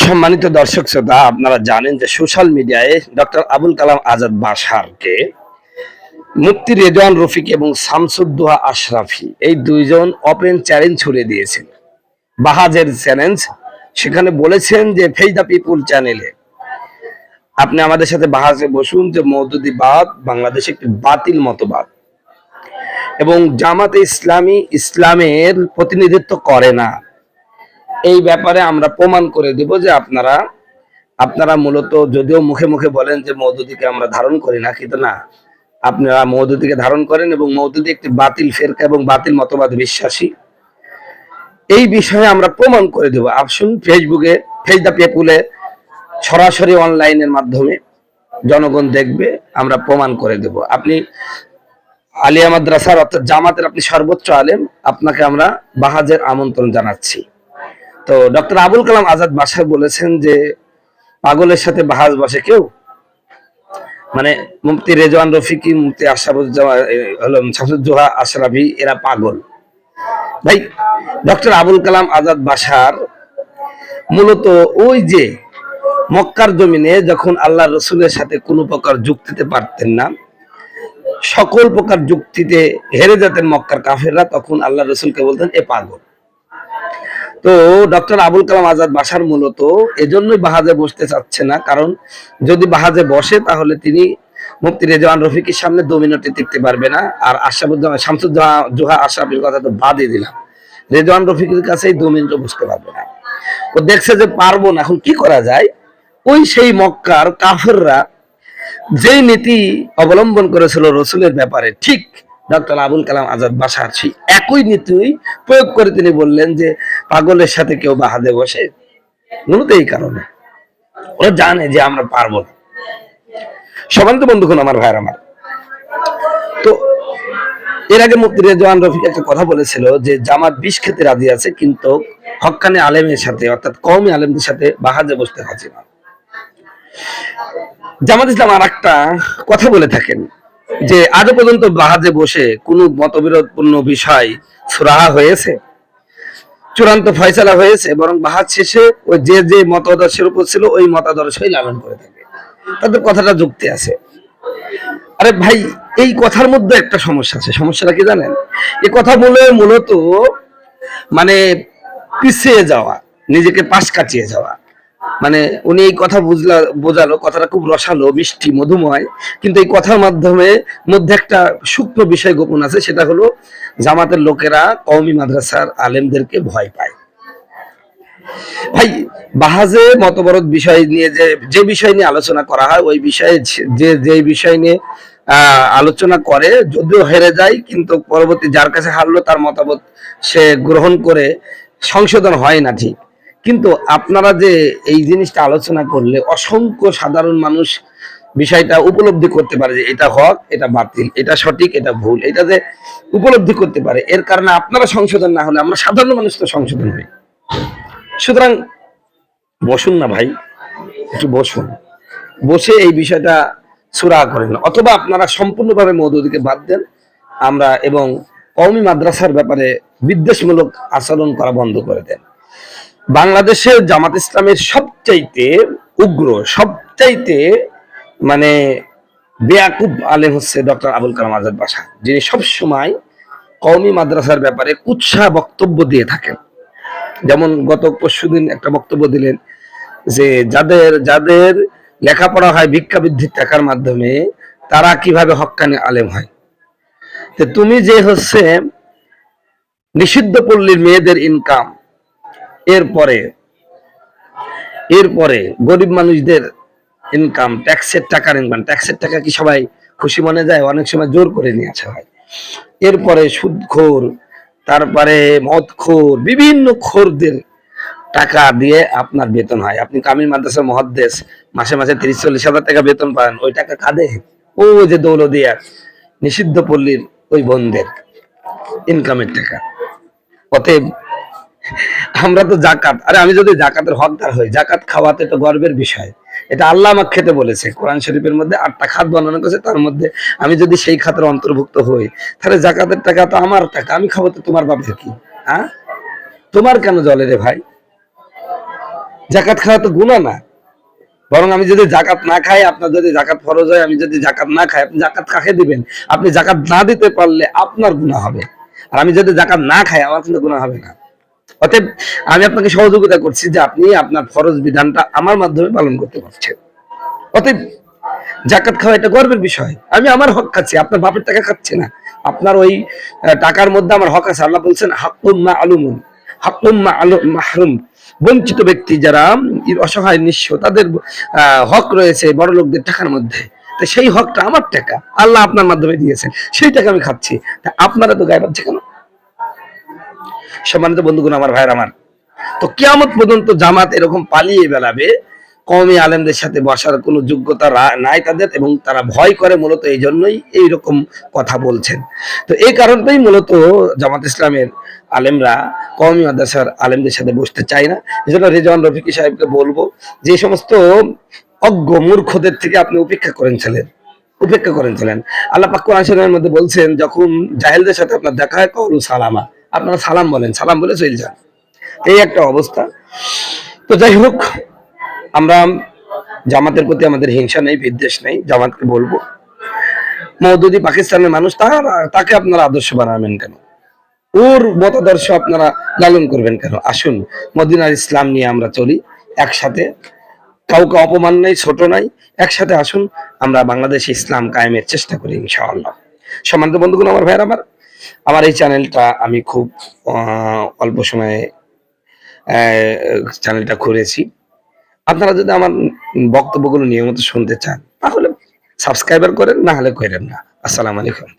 সম্মানিত দর্শক শ্রোতা, আপনারা জানেন যে সোশ্যাল মিডিয়ায় ডক্টর আবুল কালাম আজাদ বাশারকে মুফতি রেজওয়ান রফিক এবং শামসুদ্দোহা আশরাফি এই দুইজন ওপেন চ্যালেঞ্জ ছুড়ে দিয়েছেন। বাহাজের চ্যালেঞ্জ, সেখানে বলেছেন যে ফেজ দ্য পিপুল চ্যানেলে আপনি আমাদের সাথে বাহাজে বসুন যে মওদুদিবাদ বাংলাদেশে একটি বাতিল মতবাদ এবং জামাতে ইসলামী ইসলামের প্রতিনিধিত্ব করে না। এই ব্যাপারে আমরা প্রমাণ করে দেব যে আপনারা মূলত যদিও মুখে মুখে বলেন যে মওদুদীকে আমরা ধারণ করি না, কিন্তু না, আপনারা মওদুদীকে ধারণ করেন এবং মওদুদী একটি বাতিল ফেরকা এবং বাতিল মতবাদ বিশ্বাসী। এই বিষয়ে আমরা প্রমাণ করে দেব। আসুন ফেসবুকে ফেজ দ্য পিপুলে সরাসরি অনলাইনের মাধ্যমে জনগণ দেখবে, আমরা প্রমাণ করে দেব। আপনি আলিয়া মাদ্রাসার অর্থাৎ জামাতের আপনি সর্বোচ্চ আলেম, আপনাকে আমরা বাহাজের আমন্ত্রণ জানাচ্ছি। তো ডক্টর আবুল কালাম আজাদ বাশার বলেছেন যে পাগলের সাথে বাহাজ বসে কেউ, মানে মুফতি রেজওয়ান রফিকি, মুফতি শামসুদ্দোহা আশরাফি এরা পাগল। ভাই, ডক্টর আবুল কালাম আজাদ বাশার মূলত ওই যে মক্কার জমিনে যখন আল্লাহ রসুলের সাথে কোনো প্রকার যুক্তিতে পারতেন না, সকল প্রকার যুক্তিতে হেরে যেতেন মক্কার কাফেররা, তখন আল্লাহ রসুলকে বলতেন এ পাগল। তো ডক্টর আবুল কালাম আজাদ বাশার মূলত এজন্যই বাহাজে বসতে চাচ্ছে না, কারণ যদি বাহাজে বসে তাহলে তিনি মুফতি রেজওয়ান রফিকের সামনে 2 মিনিটে টিকতে পারবে না। আর শামসুদ্দোহা আশরাফির কথা তো বাদই দিলাম, রেজওয়ান রফিকের কাছেই 2 মিনিটও বসতে পারবে না। ও দেখছে যে পারবো না, এখন কি করা যায়? ওই সেই মক্কার কাফেররা যেই নীতি অবলম্বন করেছিল রসুলের ব্যাপারে, ঠিক ডক্টর আবুল কালাম আজাদ বাশার সেই একই নীতি প্রয়োগ করে তিনি বললেন যে পাগলের সাথে কেউ বাহাদে বসে। মূলত এই কারণে ওরা জানে যে আমরা পারবো না। সবাই বন্ধুগণ, আমার ভাইয়ের আমার, তো এর আগে মুফতি রেজওয়ান রফিক একটা কথা বলেছিল যে জামাত বিষ খেতে রাজি আছে, কিন্তু হক্কানি আলেমের সাথে অর্থাৎ কওমি আলেমদের সাথে বাহাজে বসতে রাজি না। জামাত ইসলাম আর একটা কথা বলে থাকেন যে আজও পর্যন্ত বাহাজে বসে কোনো মতবিরোধপূর্ণ বিষয় সুরাহা হয়েছে, চূড়ান্ত ফয়সালা হয়েছে, বরং বাহাজ শেষে ওই যে যে মতাদর্শের উপর ছিল ওই মতাদর্শই লালন করে থাকে। তাদের কথাটা যুক্তি আছে। আরে ভাই, এই কথার মধ্যে একটা সমস্যা আছে। সমস্যাটা কি জানেন? এই কথা বলে মূলত মানে পিছিয়ে যাওয়া, নিজেকে পাশ কাটিয়ে যাওয়া। মানে উনি এই কথা বোঝালো, কথাটা খুব রসালো, মিষ্টি, মধুময়, কিন্তু এই কথার মধ্যে একটা সূক্ষ্ম বিষয় গোপন আছে। সেটা হলো জামাতের লোকেরা কওমি মাদ্রাসার আলেমদেরকে ভয় পায়। ভাই, বাহাজে মতবিরোধ বিষয় নিয়ে যে বিষয় নিয়ে আলোচনা করা হয়, ওই বিষয়ে যে বিষয় নিয়ে আলোচনা করে, যদিও হেরে যায়, কিন্তু পরবর্তী যার কাছে হারলো তার মতামত সে গ্রহণ করে সংশোধন হয় না, ঠিক। কিন্তু আপনারা যে এই জিনিসটা আলোচনা করলে অসংখ্য সাধারণ মানুষ বিষয়টা উপলব্ধি করতে পারে যে এটা হক, এটা বাতিল, এটা সঠিক, এটা ভুল, এটা যে উপলব্ধি করতে পারে, এর কারণে আপনারা সংশোধন না হলে আমরা সাধারণ মানুষ তো সংশোধন হই। সুতরাং বসুন না ভাই, একটু বসুন, বসে এই বিষয়টা সুরাহা করেন, অথবা আপনারা সম্পূর্ণভাবে মওদুদীকে বাদ দেন আমরা এবং কওমি মাদ্রাসার ব্যাপারে বিদ্বেষমূলক আচরণ করা বন্ধ করে দেন। বাংলাদেশের জামাত ইসলামের সবচাইতে উগ্র, সবচাইতে মানে বেয়াকুব আলেম হচ্ছে ডক্টর আবুল কালাম আজাদ বাশার, যিনি সবসময় কওমি মাদ্রাসার ব্যাপারে কুৎসা বক্তব্য দিয়ে থাকেন। যেমন গত পরশুদিন একটা বক্তব্য দিলেন যে যাদের লেখাপড়া হয় ভিক্ষাবৃত্তির টাকার মাধ্যমে, তারা কিভাবে হক্কানি আলেম হয়। তো তুমি যে হচ্ছে নিষিদ্ধ পল্লীর মেয়েদের ইনকাম, এরপরে গরিব মানুষদের ইনকাম, ট্যাক্সের টাকা কি সবাই খুশি মনে যায়? অনেক সময় জোর করে নিয়ে আসা হয়। এরপরে সুদখোর, তারপরে মদখোর, বিভিন্ন খোরদের টাকা দিয়ে আপনার বেতন হয়। আপনি কামিল মাদ্রাসার মুহাদ্দিস, মাসে মাসে 30-40 হাজার টাকা বেতন পান, ওই টাকা কাঁদে ও যে দৌলদিয়া নিষিদ্ধ পল্লীর ওই বোনদের ইনকামের টাকা। অতএব আমরা তো জাকাত, আরে আমি যদি জাকাতের হকদার হই, জাকাত খাওয়াতে তো গর্বের বিষয়। এটা আল্লাহ আমাকে খেতে বলেছে, কোরআন শরীফের মধ্যে 8টা খাত বর্ণনা করেছে, তার মধ্যে আমি যদি সেই খাতের অন্তর্ভুক্ত হই, তাহলে জাকাতের টাকা তো আমার টাকা, আমি খাবো তো তোমার বাপের কি? হ্যাঁ, তোমার কেন জলে রে ভাই? জাকাত খাওয়া তো গুনাহ না, বরং আমি যদি জাকাত না খাই, আপনার যদি জাকাত ফরজ হয়, আমি যদি জাকাত না খাই, আপনি জাকাত কাকে দিবেন? আপনি জাকাত না দিতে পারলে আপনার গুনাহ হবে, আর আমি যদি জাকাত না খাই আমার কিন্তু গুনাহ হবে না। অতএব আমি আপনাকে সহযোগিতা করছি যে আপনি আপনার ফরজ বিধানটা আমার মাধ্যমে পালন করতে পারছেন। অতএব জাকাত খাওয়া এটা গর্বের বিষয়। আমি আমার হক খাচ্ছি, আপনার বাপের টাকা খাচ্ছি না। আপনার ওই টাকার মধ্যে আমার হক আছে। আল্লাহ বলছেন হাক্কুম মা'লুমুন, হাক্কুম মাহরুম, বঞ্চিত ব্যক্তি যারা অসহায় নিঃস্ব, তাদের হক রয়েছে বড় লোকদের টাকার মধ্যে। তো সেই হকটা আমার টাকা, আল্লাহ আপনার মাধ্যমে দিয়েছেন, সেই টাকা আমি খাচ্ছি। তা আপনারা তো গায়ে পাচ্ছে কেন? সম্মানিত বন্ধুগণ, আমার ভাইয়ের আমার, তো কিয়ামত পর্যন্ত জামাত এরকম পালিয়ে বেড়াবে, কওমি আলেমদের সাথে বসার কোনো যোগ্যতা নাই তাদের, এবং তারা ভয় করে মূলত এই জন্যই এইরকম কথা বলছেন। তো এই কারণটাই মূলত জামাত ইসলামের আলেমরা কওমি মাদ্রাসার আলেমদের সাথে বসতে চায় না। এজন্য রেজওয়ান রফিকি সাহেবকে বলবো, যে সমস্ত অজ্ঞ মূর্খদের থেকে আপনি উপেক্ষা করেছিলেন। আল্লাহ পাক কোরআন শরীফের মধ্যে বলছেন, যখন জাহেলদের সাথে আপনার দেখা হয় কওলু সালামা, আপনারা সালাম বলেন, সালাম বলে চলে যান। এই একটা অবস্থা। তো যাই হোক, আমরা জামাতের প্রতি আমাদের হিংসা নেই, বিদ্বেষ নেই। জামাতকে বলবো, মওদুদি পাকিস্তানের মানুষ, তাকে আপনারা আদর্শ বানাবেন কেন? ওর মতাদর্শ আপনারা লালন করবেন কেন? আসুন মদিনার ইসলাম নিয়ে আমরা চলি একসাথে, কাউকে অপমান নাই, ছোট নাই, একসাথে আসুন আমরা বাংলাদেশে ইসলাম কায়েমের চেষ্টা করি ইনশাআল্লাহ। সম্মানিত বন্ধুগণ, আমার ভাইয়ের আমার এই চ্যানেলটা আমি খুব অল্প সময়ে চ্যানেলটা খুলেছি। আপনারা যদি আমার বক্তব্যগুলো নিয়মিত শুনতে চান তাহলে সাবস্ক্রাইবার করেন, না হলে করেন না। আসসালামু আলাইকুম।